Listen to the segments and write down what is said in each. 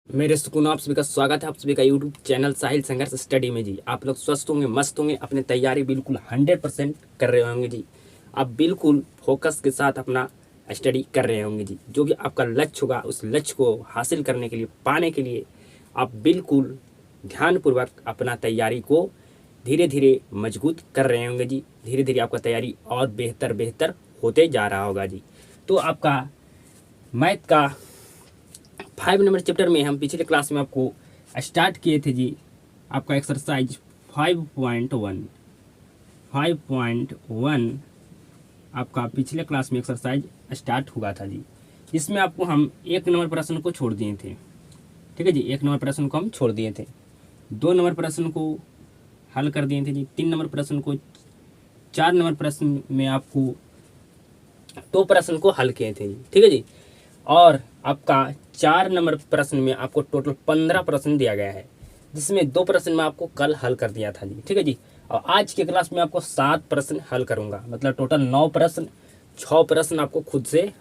मेरे सुकून आप सभी का स्वागत है आप सभी का यूट्यूब चैनल साहिल संघर्ष स्टडी में जी। आप लोग स्वस्थ होंगे, मस्त होंगे, अपनी तैयारी बिल्कुल 100% कर रहे होंगे जी। आप बिल्कुल फोकस के साथ अपना स्टडी कर रहे होंगे जी। जो भी आपका लक्ष्य होगा उस लक्ष्य को हासिल करने के लिए, पाने के लिए आप बिल्कुल ध्यानपूर्वक अपना तैयारी को धीरे धीरे मजबूत कर रहे होंगे जी। धीरे धीरे आपका तैयारी और बेहतर बेहतर होते जा रहा होगा जी। तो आपका मैथ का 5 नंबर चैप्टर में हम पिछले क्लास में आपको स्टार्ट किए थे जी। आपका एक्सरसाइज 5.1 आपका पिछले क्लास में एक्सरसाइज स्टार्ट हुआ था जी। इसमें आपको हम 1 नंबर प्रश्न को छोड़ दिए थे। ठीक है जी, 1 नंबर प्रश्न को हम छोड़ दिए थे। 2 नंबर प्रश्न को हल कर दिए थे जी। 3 नंबर प्रश्न को, 4 नंबर प्रश्न में आपको 2 प्रश्न को हल किए थे जी। ठीक है जी। और आपका 4 नंबर प्रश्न में आपको टोटल 15 प्रश्न दिया गया है, जिसमें 2 प्रश्न में आपको कल हल कर दिया था जी। ठीक है जी। और आज के क्लास में आपको 7 प्रश्न हल करूंगा, मतलब टोटल 9 प्रश्न, 6 प्रश्न आपको खुद से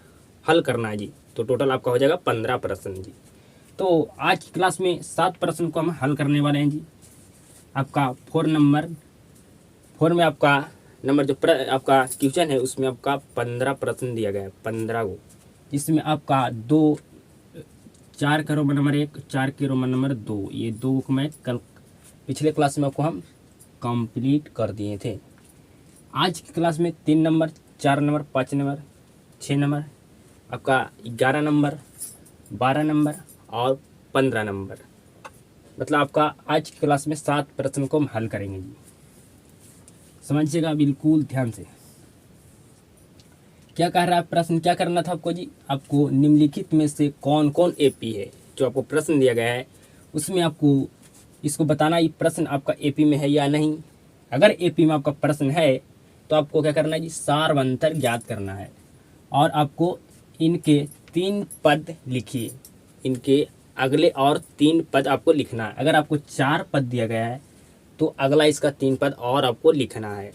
हल करना है जी। तो टोटल आपका हो जाएगा 15 प्रश्न जी। तो आज की क्लास में 7 प्रश्न को हम हल करने वाले हैं जी। आपका 4 में आपका नंबर जो आपका क्वेश्चन है उसमें आपका 15 प्रश्न दिया गया है, 15 को, जिसमें आपका 4 के रोमन नंबर 1, 4 के रोमन नंबर 2, ये 2 को मैं कल पिछले क्लास में आपको हम कंप्लीट कर दिए थे। आज की क्लास में 3 नंबर, 4 नंबर, 5 नंबर, 6 नंबर, आपका 11 नंबर, 12 नंबर और 15 नंबर, मतलब आपका आज की क्लास में 7 प्रश्न को हम हल करेंगे जी। समझिएगा बिल्कुल ध्यान से। क्या कह रहा है प्रश्न, क्या करना था आपको जी? आपको निम्नलिखित में से कौन कौन एपी है, जो आपको प्रश्न दिया गया है उसमें आपको इसको बताना ये प्रश्न आपका एपी में है या नहीं। अगर एपी में आपका प्रश्न है तो आपको क्या करना है जी? सारवंतर ज्ञात करना है और आपको इनके 3 पद लिखिए। इनके अगले और 3 पद आपको लिखना है। अगर आपको 4 पद दिया गया है तो अगला इसका 3 पद और आपको लिखना है।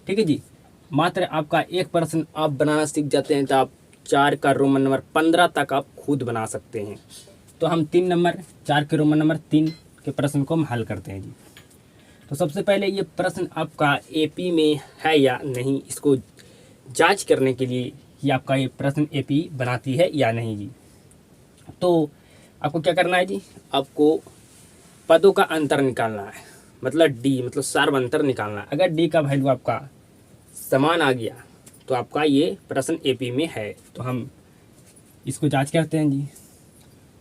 ठीक है जी। मात्र आपका एक प्रश्न आप बनाना सीख जाते हैं तो आप 4 का रोमन नंबर 15 तक आप खुद बना सकते हैं। तो हम 3 नंबर, 4 के रोमन नंबर 3 के प्रश्न को हम हल करते हैं जी। तो सबसे पहले ये प्रश्न आपका एपी में है या नहीं, इसको जांच करने के लिए कि आपका ये प्रश्न एपी बनाती है या नहीं जी। तो आपको क्या करना है जी? आपको पदों का अंतर निकालना है, मतलब डी, मतलब सार्वंतर निकालना है। अगर डी का वैल्यू आपका समान आ गया तो आपका ये प्रश्न एपी में है। तो हम इसको जांच करते हैं जी।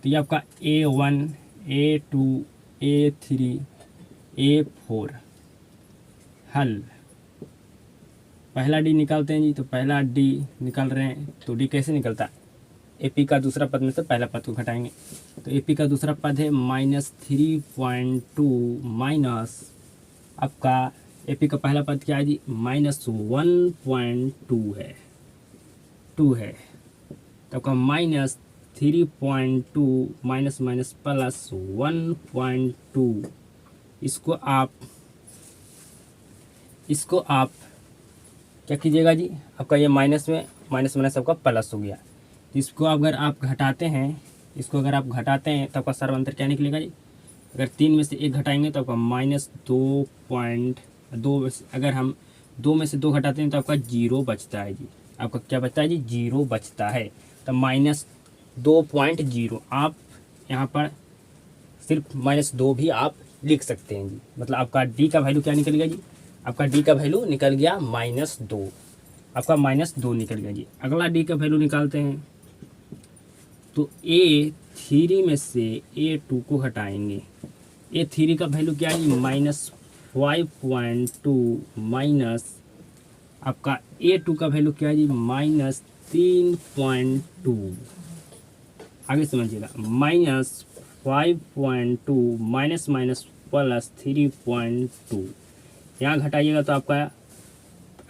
तो ये आपका A1, A2, A3, A4 हल। पहला डी निकालते हैं जी। तो पहला डी निकाल रहे हैं तो डी कैसे निकलता है? एपी का दूसरा पद में से पहला पद को घटाएंगे। तो एपी का दूसरा पद है -3.2 माइनस आपका एपी का पहला पद क्या है जी? -1.2 है, 2 है। तो आपका -3.2 माइनस माइनस प्लस 1.2, इसको आप क्या कीजिएगा जी? आपका ये माइनस में माइनस माइनस आपका प्लस हो गया। तो इसको अगर आप घटाते हैं, इसको अगर आप घटाते हैं तो आपका सर्वांतर क्या निकलेगा जी? अगर 3 में से 1 घटाएंगे तो आपका -2.2, अगर हम 2 में से 2 घटाते हैं तो आपका 0 बचता है जी। आपका क्या बचता है जी? 0 बचता है। तो -2.0 आप यहाँ पर सिर्फ -2 भी आप लिख सकते हैं जी। मतलब आपका डी का वैल्यू क्या निकल गया जी? आपका डी का वैल्यू निकल गया -2, आपका -2 निकल गया जी। अगला डी का वैल्यू निकालते हैं तो A3 में से A2 को हटाएंगे। A3 का वैल्यू क्या है? -5.2 माइनस आपका A2 का वैल्यू क्या है जी? -3.2। आगे समझिएगा, -5.2 माइनस माइनस प्लस 3.2। यहाँ घटाइएगा तो आपका,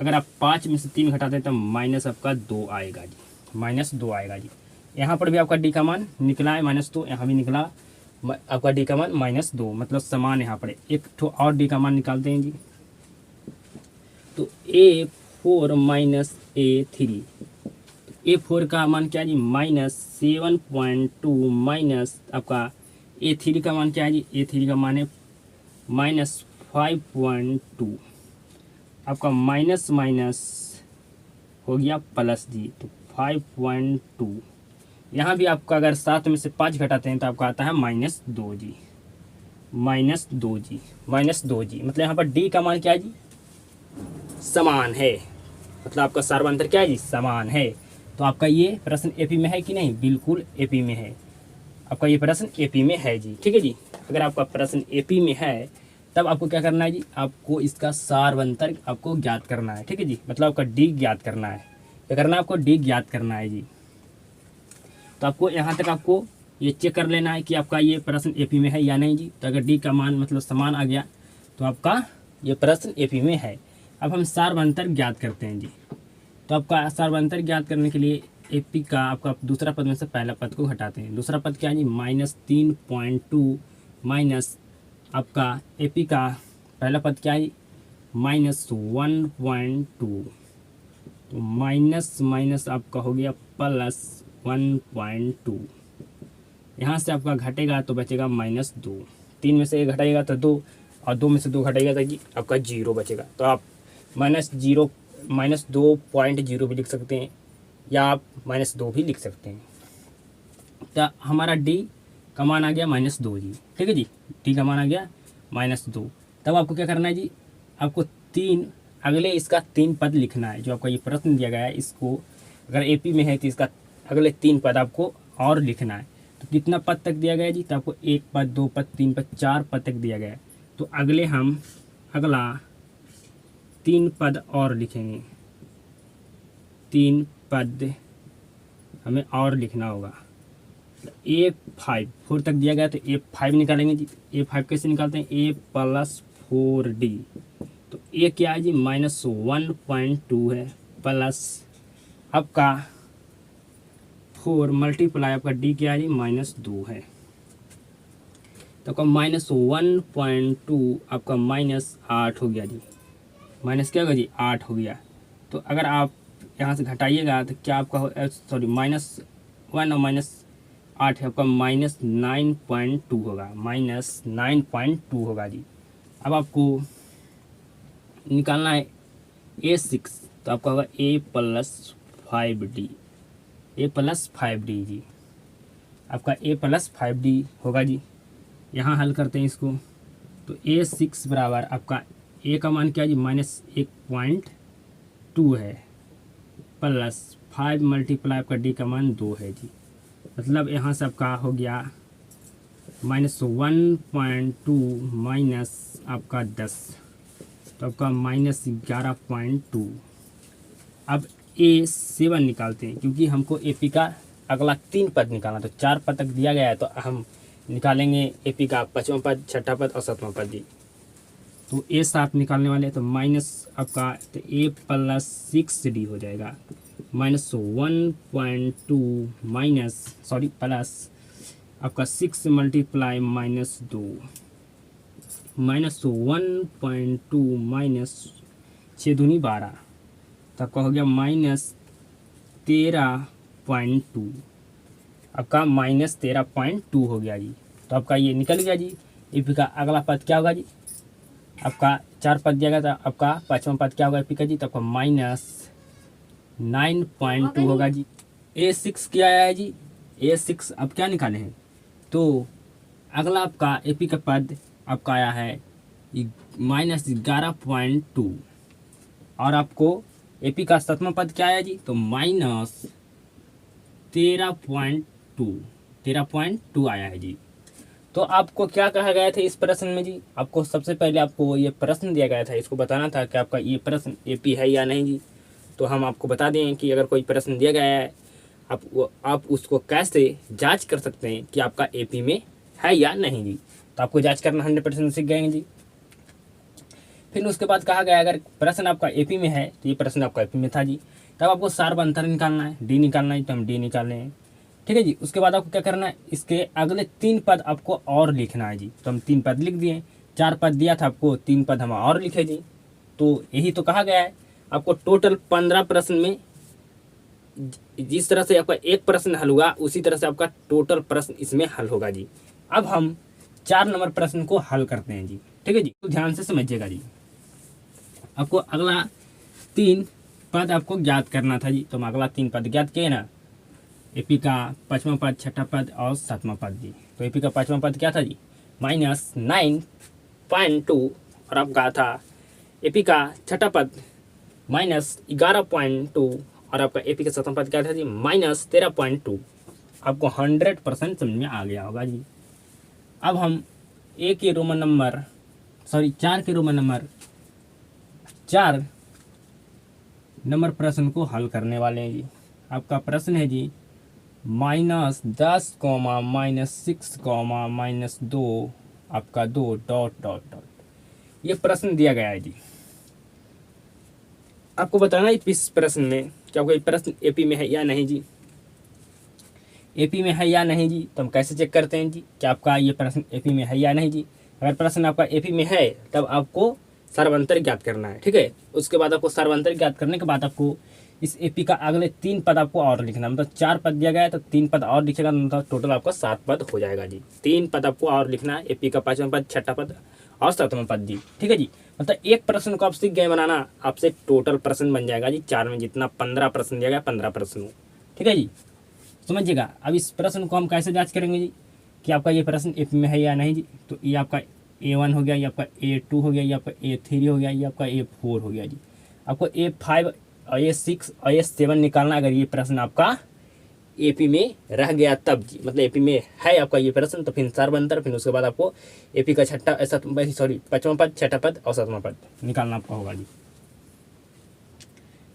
अगर आप 5 में से 3 घटाते हैं तो माइनस आपका 2 आएगा जी, -2 आएगा जी। यहाँ पर भी आपका डी का मान निकला है -2, यहाँ भी निकला आपका डी का मान -2, मतलब समान यहाँ पर। एक तो और डी का मान निकालते हैं जी। तो A4 - A3, A4 का मान क्या है जी -7.2 माइनस आपका A3 का मान क्या है जी A3 का मान है -5.2। आपका माइनस माइनस हो गया प्लस जी, तो 5.2। यहाँ भी आपका अगर 7 में से 5 घटाते हैं तो आपका आता है -2 जी, -2 जी, -2 जी। मतलब यहाँ पर डी का मान क्या है जी समान है, मतलब आपका सार्वंतर क्या है जी समान है। तो आपका ये प्रश्न एपी में है कि नहीं, बिल्कुल एपी में है, आपका ये प्रश्न एपी में है जी। ठीक है जी, अगर आपका प्रश्न एपी में है तब आपको क्या करना है जी, आपको इसका सार्वंतर आपको ज्ञात करना है। ठीक है जी, मतलब आपका डी ज्ञात करना है। क्या करना है आपको, डी ज्ञात करना है जी। तो आपको यहाँ तक आपको ये चेक कर लेना है कि आपका ये प्रश्न एपी में है या नहीं जी। तो अगर डी का मान मतलब समान आ गया तो आपका ये प्रश्न एपी में है। अब हम सार्वंतर ज्ञात करते हैं जी। तो आपका सार्वंतर ज्ञात करने के लिए एपी का आपका दूसरा पद में से पहला पद को घटाते हैं। दूसरा पद क्या है जी -3.2 माइनस आपका एपी का पहला पद क्या है -1.2। तो माइनस माइनस आपका हो गया +1.2। यहाँ से आपका घटेगा तो बचेगा -2। 3 में से 1 घटाएगा तो 2, और 2 में से 2 घटाएगा तो आपका 0 बचेगा। तो आप -2.0 भी लिख सकते हैं या आप -2 भी लिख सकते हैं। तो हमारा डी का मान आ गया -2 जी। ठीक है जी, डी का मान आ गया -2। तब आपको क्या करना है जी, आपको अगले इसका 3 पद लिखना है। जो आपका ये प्रश्न दिया गया है इसको अगर एपी में है तो इसका अगले 3 पद आपको और लिखना है। तो कितना पद तक दिया गया है जी, तो आपको 1 पद 2 पद 3 पद 4 पद तक दिया गया है। तो अगला 3 पद और लिखेंगे, 3 पद हमें और लिखना होगा। A5 4 तक दिया गया तो A5 निकालेंगे जी। A5 कैसे निकालते हैं, A+4D। तो A क्या है जी -1.2 है, प्लस आपका 4 मल्टीप्लाई आपका D क्या है जी -2 है। तो आपका -1.2 आपका -8 हो गया जी, माइनस क्या होगा जी 8 हो गया। तो अगर आप यहाँ से घटाइएगा तो क्या आपका सॉरी -1 और -8 है आपका -9.2 होगा, -9.2 होगा जी। अब आपको निकालना है A6, तो आपका होगा A+5D, A+5D जी। आपका A+5D होगा जी। यहाँ हल करते हैं इसको, तो A6 बराबर आपका A का मान क्या है जी -1.2 है, प्लस 5 मल्टीप्लाई आपका D का मान 2 है जी। मतलब यहाँ से आपका हो गया -1.2 माइनस आपका 10, तो आपका -11.2। अब A7 निकालते हैं, क्योंकि हमको एपी का अगला 3 पद निकालना, तो 4 पद तक दिया गया है तो हम निकालेंगे एपी का 5वां पद, 6ठा पद और 7वां पद जी। तो A7 निकालने वाले तो माइनस आपका तो A+6D हो जाएगा, -1.2 प्लस आपका 6 मल्टीप्लाई -2, -1.2 6 दूनी 12, तो आपका हो गया -13.2, आपका -13.2 हो गया जी। तो आपका ये निकल गया जी। एपी का अगला पद क्या होगा जी, आपका 4 पद दिया गया था, आपका 5वां पद क्या होगा एपी का जी, तो आपका -9.2 होगा जी। A6 क्या आया है जी, A6 अब क्या निकाले हैं, तो अगला आपका एपी का पद आपका आया है -11.2, और आपको एपी का 7वां पद क्या आया जी, तो -13.2 आया है जी। तो आपको क्या कहा गया था इस प्रश्न में जी, आपको सबसे पहले आपको ये प्रश्न दिया गया था, इसको बताना था कि आपका ये प्रश्न एपी है या नहीं जी। तो हम आपको बता दें कि अगर कोई प्रश्न दिया गया है आप उसको कैसे जांच कर सकते हैं कि आपका एपी में है या नहीं जी। तो आपको जांच करना 100% सीख गए जी। फिर उसके बाद कहा गया अगर प्रश्न आपका एपी में है तो ये प्रश्न आपका एपी में था जी, तब आपको सार्वंतर निकालना है, डी निकालना है, तो हम डी निकाल रहे हैं। ठीक है जी। उसके बाद आपको क्या करना है, इसके अगले 3 पद आपको और लिखना है जी। तो हम 3 पद लिख दिए, 4 पद दिया था आपको, 3 पद हम और लिखे जी। तो यही तो कहा गया है आपको टोटल 15 प्रश्न में जिस तरह से आपका एक प्रश्न हल हुआ उसी तरह से आपका टोटल प्रश्न इसमें हल होगा जी। अब हम 4 नंबर प्रश्न को हल करते हैं जी। ठीक है जी, तो ध्यान से समझिएगा जी। आपको अगला 3 पद आपको ज्ञात करना था जी, तो हम अगला 3 पद ज्ञात किए ना, एपी का 5वां पद, 6ठा पद और 7वां पद जी। तो एपी का 5वां पद क्या था जी, -9.2, और आपका था एपी का 6ठा पद -11.2, और आपका एपी का 7वां पद क्या था जी, -13.2। आपको 100% समझ में आ गया होगा जी। अब हम चार के रोमन नंबर 4 नंबर प्रश्न को हल करने वाले हैं जी। आपका प्रश्न है जी -10, -6, -2, आपका 2 डॉट डॉट डॉट, ये प्रश्न दिया गया है जी। आपको बताना है इस प्रश्न में क्या कोई प्रश्न एपी में है या नहीं जी। एपी में है या नहीं जी, तो हम कैसे चेक करते हैं जी कि आपका ये प्रश्न एपी में है या नहीं जी। अगर प्रश्न आपका एपी में है तब आपको सर्वांतर ज्ञात करना है। ठीक है, उसके बाद आपको सर्वांतर ज्ञात करने के बाद आपको इस एपी का अगले 3 पद आपको और लिखना, मतलब 4 पद दिया गया है तो 3 पद और लिखेगा, मतलब टोटल आपका 7 पद हो जाएगा जी। 3 पद आपको और लिखना है, एपी का 5वां पद, 6ठा पद और 7वां पद जी। ठीक है जी, मतलब एक प्रश्न को आप सीख गए बनाना, आपसे टोटल प्रश्न बन जाएगा जी 4 में, जितना 15 प्रश्न दिया गया 15 प्रश्न हो। ठीक है जी, समझिएगा। अब इस प्रश्न को हम कैसे जांच करेंगे जी कि आपका ये प्रश्न एपी में है या नहीं जी। तो ये आपका A1 हो गया, ये आपका A2 हो गया, ये आपका A3 हो गया, ये आपका A4 हो गया जी। आपको A5 और A6 और A7 निकालना, अगर ये प्रश्न आपका एपी में रह गया तब जी, मतलब एपी में है आपका ये प्रश्न, तो फिर सर्वांतर, फिर उसके बाद आपको एपी का 5वां पद, 6ठा पद और 7वां पद निकालना आपका होगा जी।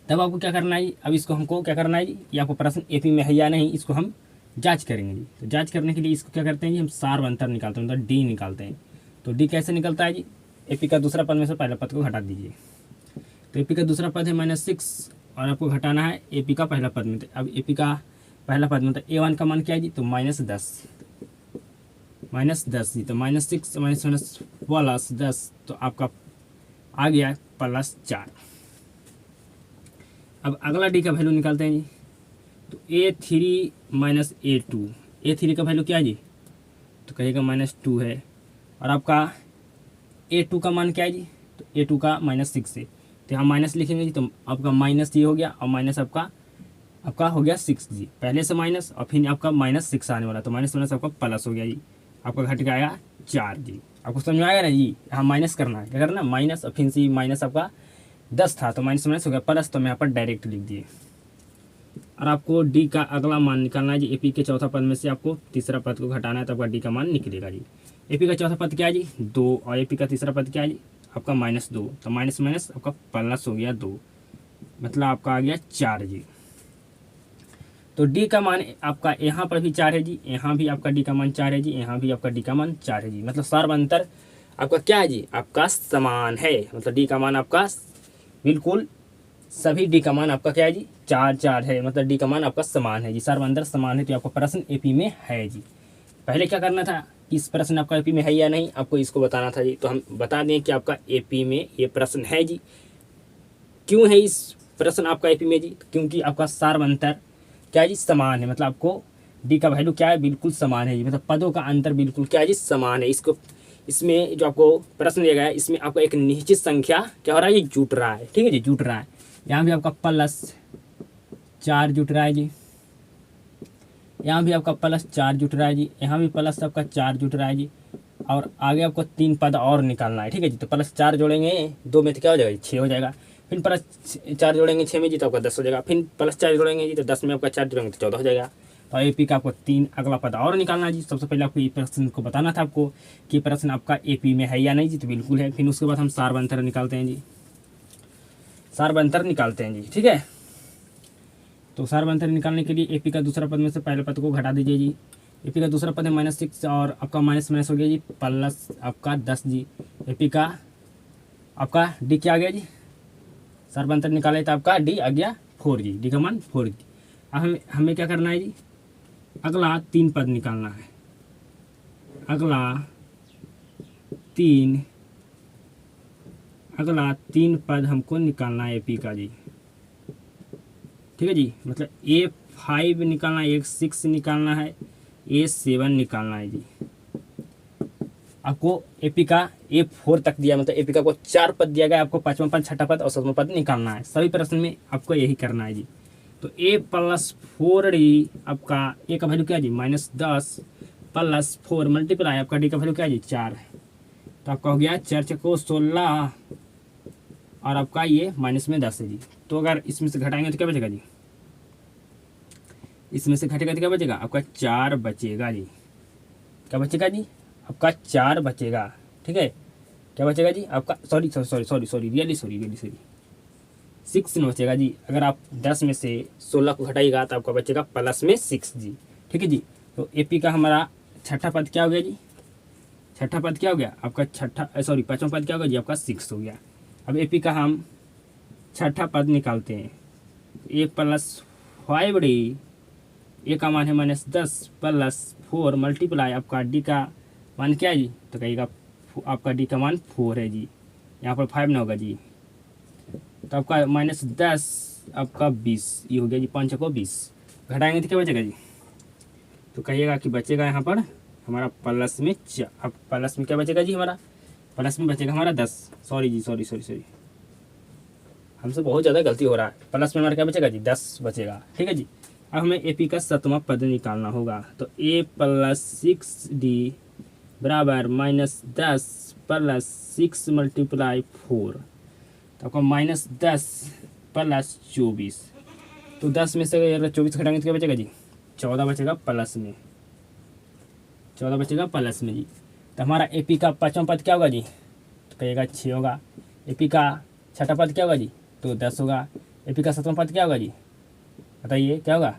तब आपको क्या करना है जी, अब इसको हमको क्या करना है जी, कि आपको प्रश्न एपी में है या नहीं, इसको हम जांच करेंगे जी। तो जांच करने के लिए इसको क्या करते हैं जी, हम सार्वंतर निकालते हैं, मतलब डी निकालते हैं। तो डी कैसे निकलता है जी, एपी का दूसरा पद में से पहला पद को घटा दीजिए। तो एपी का दूसरा पद है -6 और आपको घटाना है एपी का पहला पद में। तो अब एपी का पहला पद मतलब A1 का मान क्या है जी, तो -10 जी। तो -6 -10, तो आपका आ गया +4। अब अगला डी का वैल्यू निकालते हैं जी। तो A3 -A2, A3 का वैल्यू क्या है जी, तो कहिएगा -2 है, और आपका A2 का मान क्या है जी, तो A2 का -6 है, तो यहाँ माइनस लिखेंगे जी। तो आपका माइनस ये हो गया और माइनस आपका हो गया 6 जी, पहले से माइनस और फिर आपका -6 आने वाला, तो माइनस माइनस आपका प्लस हो गया जी, आपका घट गया 4 जी। आपको समझ में आएगा ना जी, यहाँ माइनस करना है, क्या करना, माइनस, और फिर से माइनस आपका 10 था तो माइनस माइनस हो गया प्लस, तो मैं यहाँ पर डायरेक्ट लिख दिए। और आपको डी का अगला मान निकालना है जी। एपी के चौथा पद में से आपको तीसरा पद को घटाना है, तो आपका डी का मान निकलेगा जी। एपी का चौथा पद क्या है जी, 2, और एपी का तीसरा पद क्या है जी, आपका -2, तो माइनस माइनस आपका प्लस हो गया 2, मतलब आपका आ गया 4 जी। तो डी का मान आपका यहाँ पर भी 4 है जी, यहाँ भी आपका डी का मान 4 है जी, यहाँ भी आपका डी का मान 4 है जी, मतलब सर्वांतर आपका क्या है जी, आपका समान है, मतलब डी का मान आपका बिल्कुल सभी डी का मान आपका क्या है जी, 4 है, मतलब डी का मान आपका समान है जी, सर्वांतर समान है, तो आपका प्रश्न एपी में है जी। पहले क्या करना था, इस प्रश्न आपका एपी में है या नहीं, आपको इसको बताना था जी। तो हम बता दें कि आपका एपी में ये प्रश्न है जी। क्यों है इस प्रश्न आपका एपी में जी, क्योंकि आपका सर्वांतर क्या है जी, समान है, मतलब आपको डी का वैल्यू क्या है, बिल्कुल समान है जी, मतलब पदों का अंतर बिल्कुल क्या है जी, समान है। इसको इसमें जो आपको प्रश्न दिया गया है, इसमें आपको एक निश्चित संख्या क्या हो रहा है, ये जुट रहा है। ठीक है जी, जुट रहा है। यहाँ भी आपका +4 जुट रहा है जी, यहाँ भी आपका +4 जुट रहा है जी, यहाँ भी प्लस आपका 4 जुट रहा है जी, और आगे आपको 3 पद और निकालना है। ठीक है जी, तो +4 जोड़ेंगे 2 में तो क्या हो जाएगा, 6 हो जाएगा, फिर +4 जोड़ेंगे 6 में जी, तो आपका 10 हो जाएगा, फिर +4 जोड़ेंगे जी, तो 10 में आपका 4 जोड़ेंगे तो 14 हो जाएगा। तो एपी का आपको 3 अगला पद और निकालना है जी। सबसे पहले आपको ये प्रश्न को बताना था आपको कि प्रश्न आपका एपी में है या नहीं जी, तो बिल्कुल है। फिर उसके बाद हम सार्वंतर निकालते हैं जी, सार्वंतर निकालते हैं जी। ठीक है, तो सार्वंतर निकालने के लिए एपी का दूसरा पद में से पहले पद को घटा दीजिए जी। एपी का दूसरा पद है -6 और आपका माइनस माइनस हो गया जी, प्लस आपका 10 जी। एपी का आपका डी क्या आ गया जी, सर्वांतर निकाले तो आपका डी आ गया 4 जी, डी का मान 4 जी। अब हमें क्या करना है जी, अगला 3 पद निकालना है, अगला 3 पद हमको निकालना है एपी का जी। ठीक है जी, मतलब 5 निकालना है, एक 6 निकालना है, ये 7 निकालना है जी। आपको एपी का A4 तक दिया, मतलब एपी का को 4 पद दिया गया, आपको 5वां पद, 6ठा पद और 7वां पद निकालना है। सभी प्रश्न में आपको यही करना है जी। तो A+4D आपका ए का वैल्यू क्या है जी -10 +4 मल्टीप्लाई आपका डी का वैल्यू क्या है जी 4 है। तो आपका हो गया 4 चको 16 और आपका ये माइनस में 10 है जी। तो अगर इसमें से घटाएंगे तो क्या बचेगा जी, इसमें से घटेगा तो क्या बचेगा, आपका 4 बचेगा जी। क्या बचेगा जी, आपका 4 बचेगा। ठीक है, क्या बचेगा जी आपका, सॉरी 6 बचेगा जी। अगर आप 10 में से 16 को घटाइएगा तो आपका बचेगा प्लस में 6 जी। ठीक है जी। तो एपी का हमारा छठा पद क्या हो गया जी, छठा पद क्या हो गया आपका, पाँचवा पद क्या हो गया जी आपका 6 हो गया। अब एपी का हम छठा पद निकालते हैं। A+5D, ए का मान है -10 +4 मल्टीप्लाई आपका डी का मान क्या है जी, तो कहिएगा आपका डी का मान 4 है जी। यहाँ पर 5 ना होगा जी, तो आपका -10 आपका 20, ये हो गया जी 5 को 20। घटाएंगे तो क्या बचेगा जी, तो कहिएगा कि बचेगा यहाँ पर हमारा प्लस में अब प्लस में क्या बचेगा जी, हमारा प्लस में बचेगा हमारा 10। सॉरी जी, सॉरी हमसे बहुत ज़्यादा गलती हो रहा है। प्लस में हमारा क्या बचेगा जी 10 बचेगा। ठीक है जी। अब हमें एपी का 7वां पद निकालना होगा। तो A+6D बराबर -10 +6 मल्टीप्लाई 4, तो आपका -10 +24। तो 10 में से अगर 24 घटाएंगे तो क्या बचेगा जी, 14 बचेगा प्लस में, 14 बचेगा प्लस में जी। तो हमारा एपी का 5वां पद क्या होगा जी, तो कहिएगा 6 होगा। एपी का छठा पद क्या होगा जी, तो 10 होगा। एपी का 7वां पद क्या होगा जी, बताइए क्या होगा,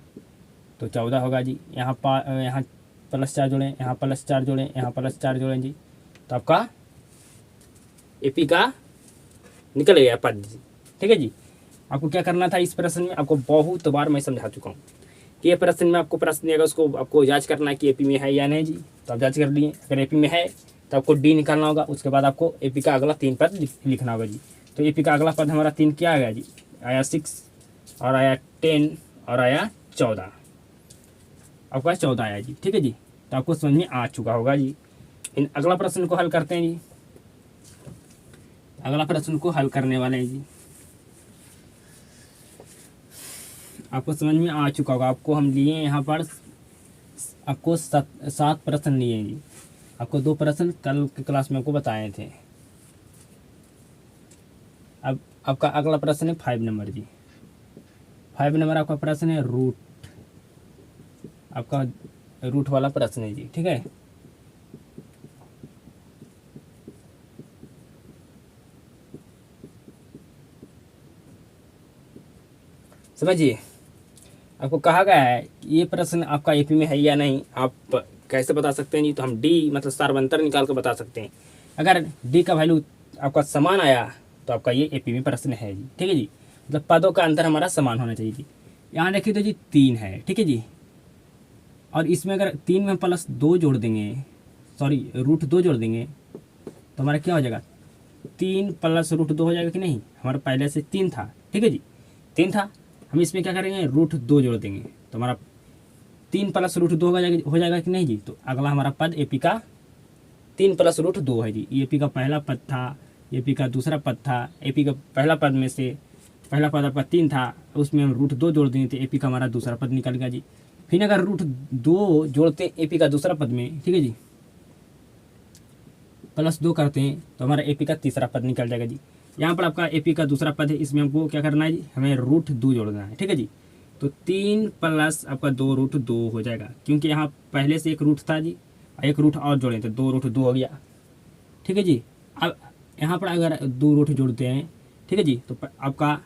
तो 14 होगा जी। यहाँ +4 जोड़ें, यहाँ +4 जोड़ें, यहाँ +4 जोड़ें जी, तो आपका एपी का निकल गया पद जी। ठीक है जी। आपको क्या करना था इस प्रश्न में, आपको बहुत बार मैं समझा चुका हूँ कि ये प्रश्न में आपको प्रश्न दिएगा, उसको आपको जांच करना है कि एपी में है या नहीं जी। तो आप जांच कर लिए, अगर एपी में है तो आपको डी निकालना होगा। उसके बाद आपको एपी का अगला 3 पद लिखना होगा जी। तो एपी का अगला पद हमारा 3 क्या आ गया जी, आया 6 और आया 10 और आया 14, आपका 14 आया जी। ठीक है जी। तो आपको समझ में आ चुका होगा जी। इन अगला प्रश्न को हल करते हैं जी। अगला प्रश्न को हल करने वाले हैं जी। आपको समझ में आ चुका होगा। आपको हम लिए यहाँ पर आपको 7 प्रश्न लिए हैं जी। आपको 2 प्रश्न कल की क्लास में आपको बताए थे। अब आपका अगला प्रश्न है 5 नंबर जी। 5 नंबर आपका प्रश्न है रूट, आपका रूट वाला प्रश्न है जी। ठीक है। समझिए, आपको कहा गया है कि ये प्रश्न आपका एपी में है या नहीं। आप कैसे बता सकते हैं जी, तो हम डी मतलब सार्वंतर निकाल कर बता सकते हैं। अगर डी का वैल्यू आपका समान आया तो आपका ये एपी में प्रश्न है जी। ठीक है जी। मतलब पदों का अंतर हमारा समान होना चाहिए जी। यहाँ देखिए तो जी 3 है। ठीक है जी। और इसमें अगर 3 में +2 जोड़ देंगे, सॉरी √2 जोड़ देंगे तो हमारा क्या हो जाएगा, 3 + √2 हो जाएगा कि नहीं। हमारा पहले से 3 था। ठीक है जी, 3 था। हम इसमें क्या करेंगे, √2 जोड़ देंगे तो हमारा 3 + √2 हो जाएगा कि नहीं जी। तो अगला हमारा पद एपी का 3 + √2 है जी। एपी का पहला पद था, एपी का दूसरा पद था। एपी का पहला पद में से पहला पद आपका 3 था, उसमें हम √2 जोड़ देंगे तो एपी का हमारा दूसरा पद निकल गया जी। फिर अगर √2 जोड़ते एपी का दूसरा पद में, ठीक है जी, +2 करते हैं तो हमारा एपी का तीसरा पद निकल जाएगा जी। यहाँ पर आपका एपी का दूसरा पद है, इसमें हमको क्या करना है जी, हमें √2 जोड़ना है। ठीक है जी। तो 3 + आपका 2 √2 हो जाएगा, क्योंकि यहाँ पहले से एक रूट था जी, एक रूट और जोड़े तो 2 √2 हो गया। ठीक है जी। अब यहाँ पर अगर 2 रूट जोड़ते हैं, ठीक है जी, तो आपका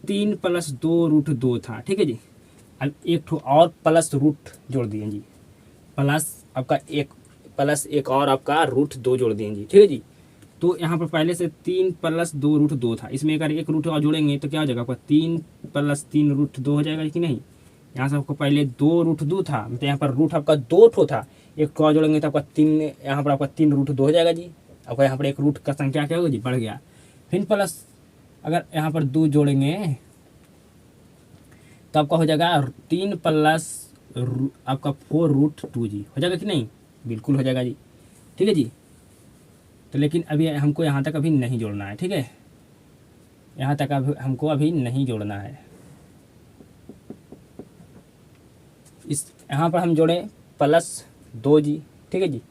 3 + 2 √2 था। ठीक है जी। अब एक ठो और प्लस रूट जोड़ दिए जी, प्लस आपका एक और आपका √2 जोड़ दिए जी। ठीक है जी। तो यहाँ पर पहले से 3 + 2 √2 था, इसमें अगर एक रूट और जोड़ेंगे तो क्या हो जाएगा, आपका 3 + 3 √2 हो जाएगा कि नहीं। यहाँ से आपको पहले 2 √2 था, मतलब यहाँ पर रूट आपका 2 ठो था, एक और जोड़ेंगे तो आपका 3, यहाँ पर आपका 3 √2 हो जाएगा जी। आपका यहाँ पर एक रूट का संख्या क्या होगा जी, बढ़ गया। फिर प्लस अगर यहाँ पर 2 जोड़ेंगे तो आपका हो जाएगा 3 प्लस आपका 4√2 जी, हो जाएगा कि नहीं? बिल्कुल हो जाएगा जी। ठीक है जी। तो लेकिन अभी हमको यहाँ तक अभी नहीं जोड़ना है, ठीक है, यहाँ तक हमको अभी नहीं जोड़ना है। इस यहाँ पर हम जोड़ें +2 जी, ठीक है जी,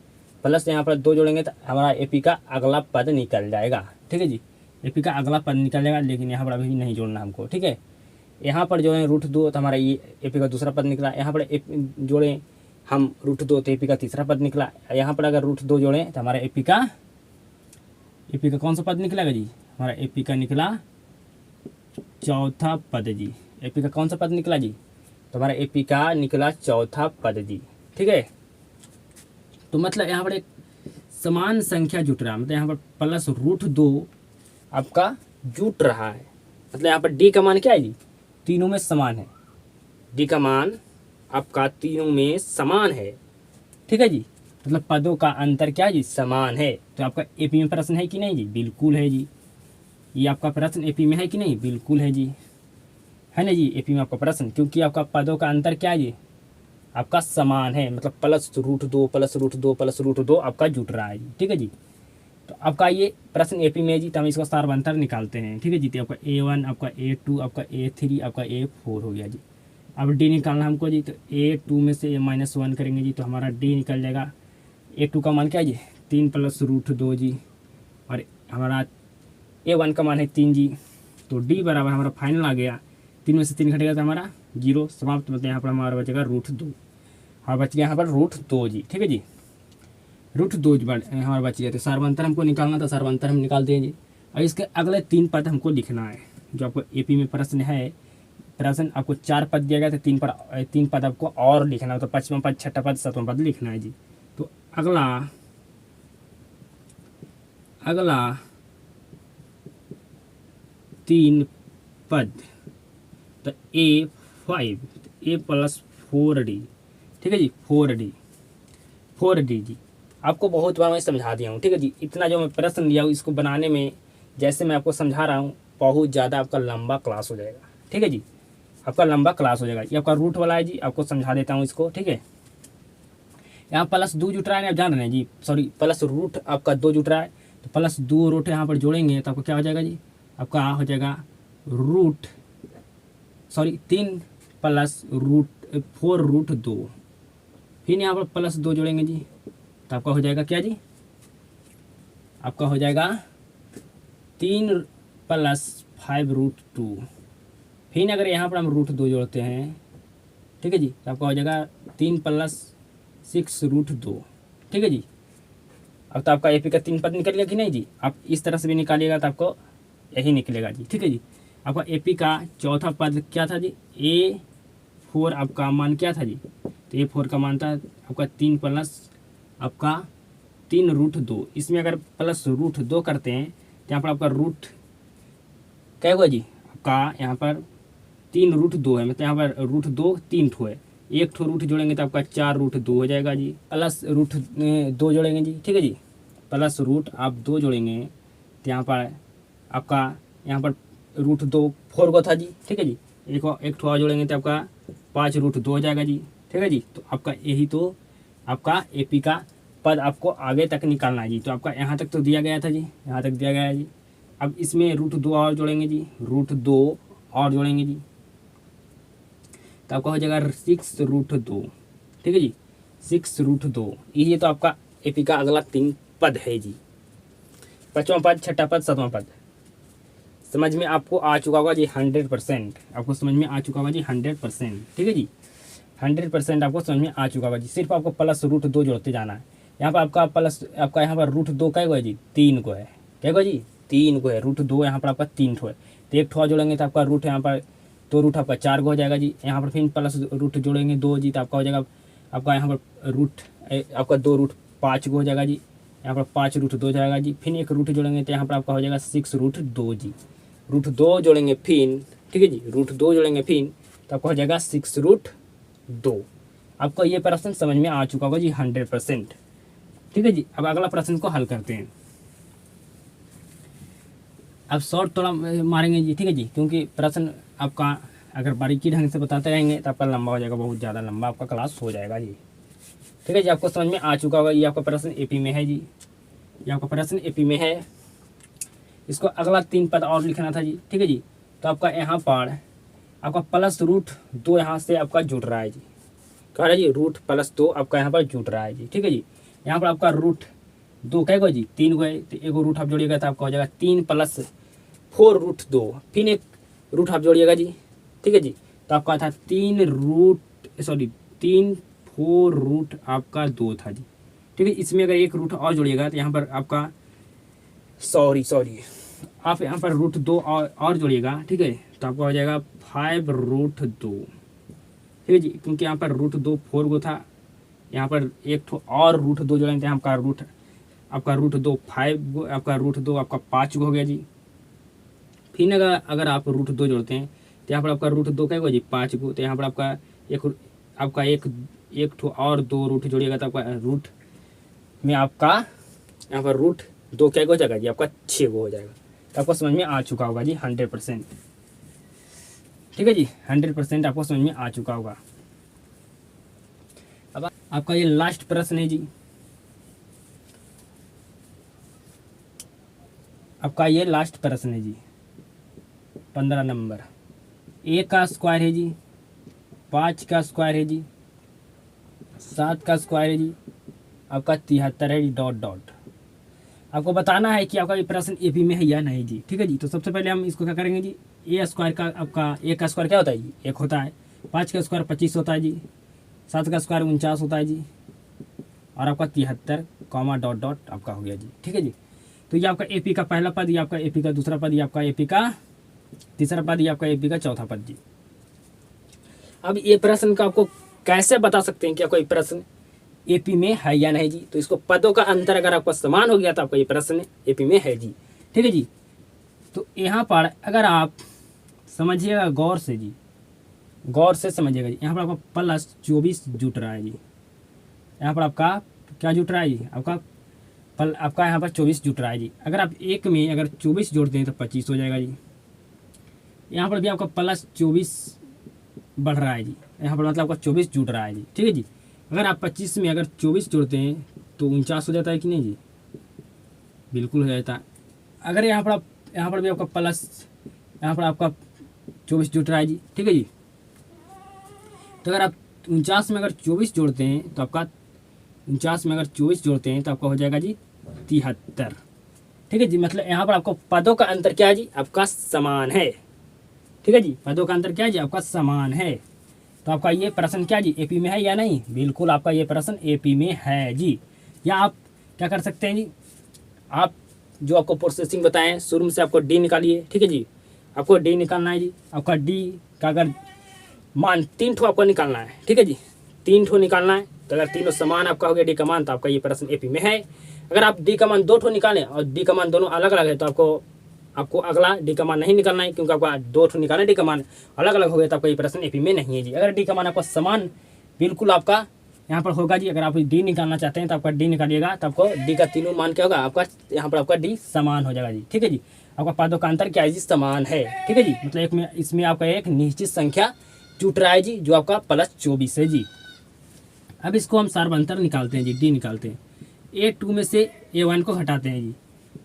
प्लस यहाँ पर 2 जोड़ेंगे तो हमारा एपी का अगला पद निकल जाएगा। ठीक है जी, एपी का अगला पद निकल जाएगा, लेकिन यहाँ पर अभी नहीं जोड़ना हमको। ठीक है, यहाँ पर जो है √2 तो हमारा ये एपी का दूसरा पद निकला। यहाँ पर जोड़ें हम √2 तो एपी का तीसरा पद निकला। यहाँ पर अगर √2 जोड़ें तो हमारा एपी का कौन सा पद निकलेगा जी? हमारा एपी का निकला चौथा पद जी। एपी का कौन सा पद निकला जी? तो हमारा एपी का निकला चौथा पद जी। ठीक है, तो मतलब यहाँ पर एक समान संख्या जुट रहा है, मतलब यहाँ पर +√2 आपका जुट रहा है। मतलब यहाँ पर डी का मान क्या है जी? तीनों में समान है। डी का मान आपका तीनों में समान है। ठीक है जी, मतलब पदों का अंतर क्या है जी? समान है। तो आपका एपी में प्रश्न है कि नहीं जी? बिल्कुल है जी। ये आपका प्रश्न एपी में है कि नहीं? बिल्कुल है जी, है ना जी, एपी में आपका प्रश्न, क्योंकि आपका पदों का अंतर क्या है जी? आपका समान है, मतलब +√2 आपका जुट रहा है जी। ठीक है जी, तो आपका ये प्रश्न एपी में जी, तो हम इसका सारवंतर निकालते हैं। ठीक है जी, तो आपका A1, आपका A2, आपका A3, आपका A4 हो गया जी। अब डी निकालना हमको जी, तो A2 में से -1 करेंगे जी, तो हमारा डी निकल जाएगा। A2 का मान क्या है जी? 3 + √2 जी, और हमारा A1 का मान है 3 जी। तो डी बराबर हमारा फाइनल आ गया, 3 में से 3 घटेगा तो हमारा 0 समाप्त। मतलब यहाँ पर हमारा बचेगा √2, और बच गया यहाँ पर √2 जी। ठीक है जी, √2 हमारा बच गया। तो सारवंतर हमको निकालना था, सारवंतर हम निकाल दें जी। और इसके अगले 3 पद हमको लिखना है, जो आपको एपी में प्रश्न है। प्रश्न आपको 4 पद दिया गया, तो 3 पद आपको और लिखना है, तो 5वां पद, 6ठा पद, 7वां पद लिखना है जी। तो अगला 3 पद, तो A5, A + 4D। ठीक है जी, 4D जी। आपको बहुत बार मैं समझा दिया हूँ। ठीक है जी, इतना जो मैं प्रश्न लिया हूँ इसको बनाने में, जैसे मैं आपको समझा रहा हूँ, बहुत ज़्यादा आपका लंबा क्लास हो जाएगा। ठीक है जी, आपका लंबा क्लास हो जाएगा। ये आपका रूट वाला है जी, आपको समझा देता हूँ इसको। ठीक है, यहाँ +2 जुट रहा है, आप जान रहे हैं जी, सॉरी +रूट आपका 2 जुट रहा है, तो +2 रूट यहाँ पर जोड़ेंगे तो आपको क्या हो जाएगा जी? आपका हो जाएगा 3 + √4√2। फिर यहाँ पर +2 जोड़ेंगे जी, तो आपका हो जाएगा क्या जी? आपका हो जाएगा 3 + 5√2। फिर अगर यहाँ पर हम √2 जोड़ते हैं, ठीक है जी, तो आपका हो जाएगा 3 + 6√2। ठीक है जी, अब तो आपका एपी का 3 पद निकल गया कि नहीं जी? आप इस तरह से भी निकालिएगा तो आपको यही निकलेगा जी। ठीक है जी, आपका एपी का चौथा पद क्या था जी? A4 आपका मान क्या था जी? तो A4 का मान था आपका 3 + आपका 3√2। इसमें अगर +√2 करते हैं तो यहाँ पर आपका रूट क्या होगा जी? आपका यहाँ पर 3√2 है, मतलब यहाँ पर √2 3 ठो है, 1 ठो रूट जोड़ेंगे तो आपका 4√2 हो जाएगा जी। +√2 जोड़ेंगे जी। ठीक है जी, +√2 जोड़ेंगे तो यहाँ पर आपका यहाँ पर √2 4 को था जी। ठीक है जी, एक ठो और जोड़ेंगे तो आपका 5√2 हो जाएगा जी। ठीक है जी, तो आपका यही तो आपका एपी का पद आपको आगे तक निकालना है जी। तो आपका यहाँ तक तो दिया गया था जी, यहाँ तक दिया गया है जी। अब इसमें √2 और जोड़ेंगे जी, √2 और जोड़ेंगे जी, तो आपका हो जाएगा 6√2। ठीक है जी, 6√2। ये तो आपका एपी का अगला 3 पद है जी। 5वां पद, 6ठा पद, 7वां पद समझ में आपको आ चुका होगा जी 100%। आपको समझ में आ चुका होगा जी 100%। ठीक है जी, 100% आपको समझ में आ चुका होगा जी। सिर्फ आपको +√2 जोड़ते जाना है। यहाँ पर आपका यहाँ पर √2 क्या है जी? 3 को है। क्या है जी? 3 को है। √2 यहाँ पर आपका 3 ठो है, तो 1 ठो जोड़ेंगे तो आपका रूट यहाँ पर 2 रूट आपका 4 को हो जाएगा जी। यहाँ पर फिर +रूट जोड़ेंगे 2 जी, तो आपका हो जाएगा आपका यहाँ पर रूट आपका 2 रूट 5 को हो जाएगा जी। यहाँ पर 5√2 हो जाएगा जी। फिर 1 रूट जोड़ेंगे तो यहाँ पर आपका हो जाएगा 6√2 जी। √2 जोड़ेंगे फिर, ठीक है जी, √2 जोड़ेंगे फिर तो आपका हो जाएगा 6√2। आपको ये प्रश्न समझ में आ चुका होगा जी 100%। ठीक है जी, अब अगला प्रश्न को हल करते हैं। अब शॉर्ट थोड़ा मारेंगे जी। ठीक है जी, क्योंकि प्रश्न आपका अगर बारीकी ढंग से बताते रहेंगे तो आपका लंबा हो जाएगा, बहुत ज़्यादा लंबा आपका क्लास हो जाएगा जी। ठीक है जी, आपको समझ में आ चुका होगा। ये आपका प्रश्न एपी में है जी, ये आपका प्रश्न एपी में है। इसको अगला 3 पद और लिखना था जी। ठीक है जी, तो आपका यहाँ पर आपका +√2 यहाँ से आपका जुड़ रहा है जी। कह रहा है जी √+2 आपका यहाँ पर जुड़ रहा है जी। ठीक है जी, यहाँ पर आपका √2 कै गो जी, 3 गो है, तो एगो रूट आप जोड़िएगा तो आपका हो जाएगा 3 + 4√2, फिर एक रूट आप जोड़िएगा जी। ठीक है जी, तो आपका था 3 4 रूट आपका 2 था जी। ठीक है, इसमें अगर एक रूट और जोड़िएगा तो यहाँ पर आपका सॉरी आप यहाँ पर √2 और जोड़िएगा। ठीक है, तो आपका हो जाएगा 5√2। ठीक है जी, क्योंकि यहाँ पर √2 4 गो था, यहाँ पर एक ठो और √2 जोड़ेंगे तो आपका √2 5 गो, आपका √2 आपका 5 गो हो गया जी। फिर अगर आप √2 जोड़ते हैं तो यहाँ पर आपका √2 क्या होगा जी, 5 गो, तो यहाँ पर आपका एक ठो और 2 रूट जोड़िएगा तो आपका रूट में आपका यहाँ पर √2 क्या हो जाएगा जी, आपका 6 गो हो जाएगा। तो आपको समझ में आ चुका होगा जी 100%। ठीक है जी, 100% आपको समझ में आ चुका होगा। अब आपका ये लास्ट प्रश्न है जी, आपका ये लास्ट प्रश्न है जी, 15 नंबर। a का स्क्वायर है जी, 5 का स्क्वायर है जी, 7 का स्क्वायर है जी, आपका 73 है जी, डॉट। आपको बताना है कि आपका ये प्रश्न एपी में है या नहीं जी। ठीक है जी, तो सबसे पहले हम इसको क्या करेंगे जी, ए स्क्वायर का आपका ए का स्क्वायर क्या होता है जी, 1 होता है, 5 का स्क्वायर 25 होता है जी, 7 का स्क्वायर 49 होता है जी, और आपका 73 कॉमा डॉट आपका हो गया जी। ठीक है जी, तो ये आपका एपी का पहला पद, ये आपका एपी का दूसरा पद, ये आपका एपी का तीसरा पद, ये आपका एपी का चौथा पद जी। अब ये प्रश्न का आपको कैसे बता सकते हैं कि आपका ये प्रश्न एपी में है या नहीं जी, तो इसको पदों का अंतर अगर आपका समान हो गया तो आपका ये प्रश्न एपी में है जी। ठीक है जी, तो यहाँ पर अगर आप समझिएगा गौर से जी, गौर से समझिएगा जी, यहाँ पर आपका +24 जुट रहा है जी, यहाँ पर आपका क्या जुट रहा है जी, आपका यहाँ पर 24 जुट रहा है जी। अगर आप एक में अगर 24 जोड़ते हैं तो 25 हो जाएगा जी। यहाँ पर भी आपका +24 बढ़ रहा है जी, यहाँ पर मतलब आपका 24 जुट रहा है जी। ठीक है जी, अगर आप 25 में अगर 24 जोड़ते हैं तो 49 हो जाता है कि नहीं जी, बिल्कुल हो जाता है। अगर यहाँ पर भी आपका यहाँ पर आपका 24 जुट रहा है जी। ठीक है जी, तो अगर आप 49 में अगर 24 जोड़ते हैं तो आपका 49 में अगर 24 जोड़ते हैं तो आपका हो जाएगा जी 73। ठीक है जी, मतलब यहाँ पर आपको पदों का अंतर क्या है जी, आपका समान है। ठीक है जी, पदों का अंतर क्या है जी, आपका समान है। तो आपका ये प्रश्न क्या जी, एपी में है या नहीं, बिल्कुल आपका ये प्रश्न एपी में है जी। या आप क्या कर सकते हैं जी, आप जो आपको प्रोसेसिंग बताएं शुरू से आपको डी निकालिए। ठीक है जी, आपको डी निकालना है जी। आपका डी का अगर मान 3 ठो आपको निकालना है। ठीक है जी, 3 ठो निकालना है, तो अगर तीनों समान आपका हो गया डी का मान, तो आपका ये प्रश्न एपी में है। अगर आप डी का मान 2 ठो निकालें और डी का मान दोनों अलग अलग है तो आपको अगला डी का मान नहीं निकालना है, क्योंकि आपका 2 ठो निकालना, डी का मान अलग अलग हो गया तो आपका ये प्रश्न एपी में नहीं है जी। अगर डी का मान आपका समान बिल्कुल आपका यहाँ पर होगा जी, अगर आप डी निकालना चाहते हैं तो आपका डी निकालिएगा, तो आपको डी का तीनों मान क्या होगा, आपका यहाँ पर आपका डी समान हो जाएगा जी। ठीक है जी, आपका पदों का अंतर क्या है जी, समान है। ठीक है जी, मतलब इसमें आपका एक निश्चित संख्या जुट रहा है जी, जो आपका +24 है जी। अब इसको हम सार्वंतर निकालते हैं जी, डी निकालते हैं। A2 में से A1 को हटाते हैं जी,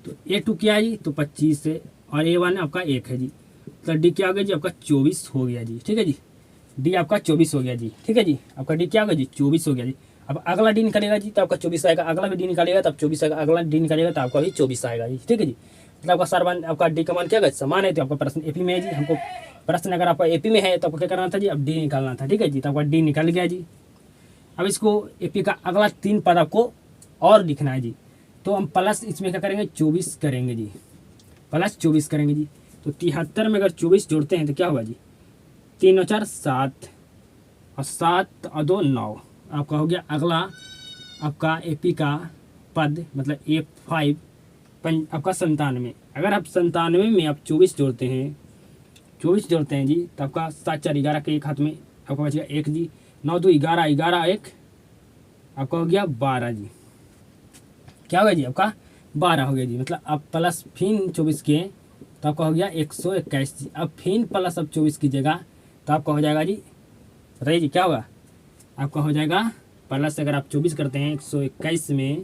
तो A2 क्या है जी, तो 25 है, और A1 आपका 1 है जी, तो डी क्या हो गया जी, आपका 24 हो गया जी। ठीक है जी, डी आपका 24 हो गया जी। ठीक है जी, आपका डी क्या होगा जी, 24 हो गया जी। अब अगला डी निकलेगा जी तो आपका 24 आएगा, अगला भी डी निकालेगा तब 24 आएगा, अगला डी निकालेगा तो आपका भी 24 आएगा जी। ठीक है जी, मतलब आपका सर्वन आपका डी का मान क्या होगा, समान है, तो आपका प्रश्न एपी में है जी। हमको प्रश्न अगर आपका एपी में है तो आपको क्या करना था जी, अब डी निकालना था। ठीक है जी, तो आपका डी निकल गया जी। अब इसको एपी का अगला 3 पद आपको और लिखना है जी, तो हम प्लस इसमें क्या करेंगे, 24 करेंगे जी, +24 करेंगे जी। तो 73 में अगर 24 जोड़ते हैं तो क्या होगा जी, 3 और 4 7, और 7 और 2 9, आपका हो गया अगला आपका एपी का पद, मतलब A5 आपका 97। अगर आप 97 में आप 24 जोड़ते हैं जी, तो आपका 7 4 11 के एक हाथ में आपका बचेगा 1 जी, 9 2 11 11 1 आपका हो गया 12 जी। क्या हो गया जी, आपका 12 हो गया जी। मतलब आप प्लस फिर 24 किए तो आपका हो गया 121 जी। अब फिर प्लस अब 24 कीजिएगा तो आपका हो जाएगा जी, बताइए जी क्या होगा, आपका हो जाएगा प्लस, अगर आप 24 करते हैं 121 में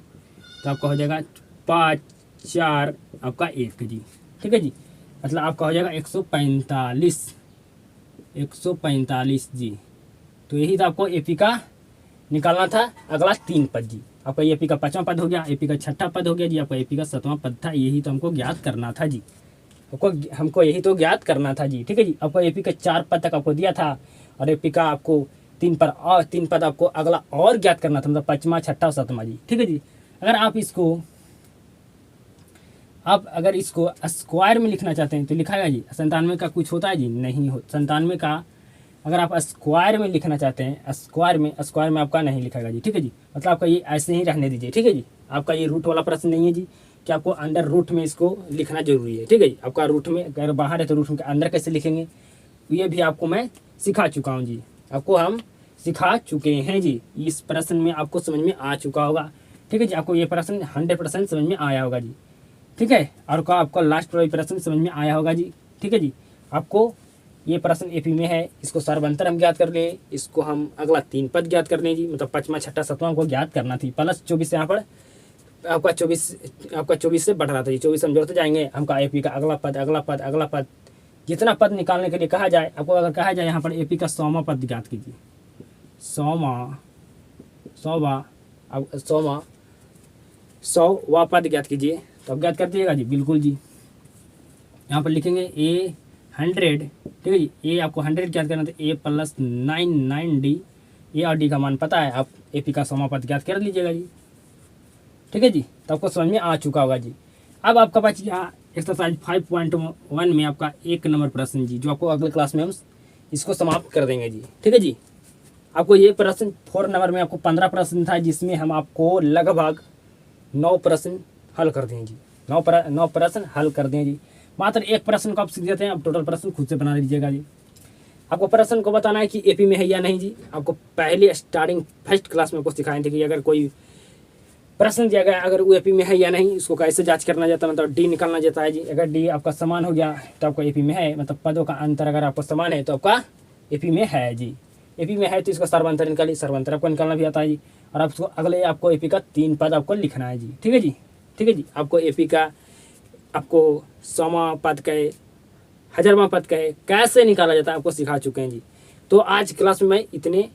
तो आपका हो जाएगा 5 4 आपका 1 जी, ठीक है जी, मतलब आपका हो जाएगा 145 जी। तो यही तो आपको एपी का निकालना था। अगला 3 पद जी, आपका एपी का 5वां पद हो गया, एपी का 6ठा पद हो गया जी, आपका एपी का 7वां पद था। यही तो हमको ज्ञात करना था जी, हमको यही तो ज्ञात करना था जी, ठीक है जी। आपको एपी का 4 पद तक आपको दिया था और एपी का आपको 3 पद आपको अगला और ज्ञात करना था, मतलब 5वां 6ठा और 7वां जी, ठीक है जी। अगर इसको स्क्वायर में लिखना चाहते हैं तो लिखाएगा जी। 97 का कुछ होता है जी, नहीं हो। 97 का अगर आप स्क्वायर में लिखना चाहते हैं, स्क्वायर में आपका नहीं लिखाएगा जी, ठीक है जी। मतलब आपका ये ऐसे ही रहने दीजिए, ठीक है जी। आपका ये रूट वाला प्रश्न नहीं है जी कि आपको अंडर रूट में इसको लिखना जरूरी है, ठीक है जी। आपका रूट में अगर बाहर है तो रूट के अंदर कैसे लिखेंगे ये भी आपको मैं सिखा चुका हूँ जी, आपको हम सिखा चुके हैं जी। इस प्रश्न में आपको समझ में आ चुका होगा, ठीक है जी। आपको ये प्रश्न 100% समझ में आया होगा जी, ठीक है। और आपका लास्ट वाला प्रश्न समझ में आया होगा जी, ठीक है जी। आपको ये प्रश्न एपी में है, इसको सर्वांतर हम ज्ञात कर ले, इसको हम अगला 3 पद ज्ञात कर लें जी, मतलब 5वां 6ठा 7वां को ज्ञात करना थी। प्लस 24 यहाँ पर आपका 24 से बढ़ रहा था जी, 24 हम जोड़ते जाएंगे। हमका एपी का अगला पद जितना पद निकालने के लिए कहा जाए, आपको अगर कहा जाए यहाँ पर एपी का 100वां पद ज्ञात कीजिए, 100वां पद ज्ञात कीजिए, तो आप ज्ञात कर दिएगा जी, बिल्कुल जी। यहाँ पर लिखेंगे A100, ठीक है जी। ए आपको 100 ज्ञात करना था, A + 9 ए और डी का मान पता है, आप एपी का 100वां पद ज्ञात कर लीजिएगा जी, ठीक है जी। तो आपको समझ में आ चुका होगा जी। अब आपका बच गया एक्सरसाइज 5.1 में आपका 1 नंबर प्रश्न जी, जो आपको अगले क्लास में हम इसको समाप्त कर देंगे जी, ठीक है जी। आपको ये प्रश्न 4 नंबर में आपको 15 प्रश्न था, जिसमें हम आपको लगभग 9 प्रश्न हल कर दें जी, 9 प्रश्न हल कर दें जी। मात्र 1 प्रश्न को आप सीख देते हैं, अब टोटल प्रश्न खुद से बना लीजिएगा जी। आपको प्रश्न को बताना है कि एपी में है या नहीं जी। आपको पहले स्टार्टिंग फर्स्ट क्लास में आपको सिखाए थे कि अगर कोई प्रश्न दिया गया, अगर वो एपी में है या नहीं, इसको कैसे जांच करना जाता है, मतलब डी निकालना जाता है जी। अगर डी आपका समान हो गया तो आपका एपी में है, मतलब पदों का अंतर अगर आपको समान है तो आपका एपी में है जी। एपी में है तो इसको सर्वांतर निकालिए, सर्वांतर आपको निकालना भी आता है जी। और आपको अगले आपको एपी का 3 पद आपको लिखना है जी, ठीक है जी, ठीक है जी। आपको एपी का आपको 100वां पद कहे, 1000वां पद कहे, कैसे निकाला जाता है आपको सिखा चुके हैं जी। तो आज क्लास में मैं इतने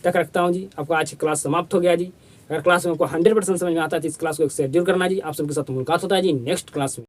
तक रखता हूँ जी। आपको आज की क्लास समाप्त हो गया जी। अगर क्लास में आपको 100% समझ में आता है तो इस क्लास को एक शेयर जरूर करना जी। आप सबके साथ मुलाकात होता है जी नेक्स्ट क्लास में।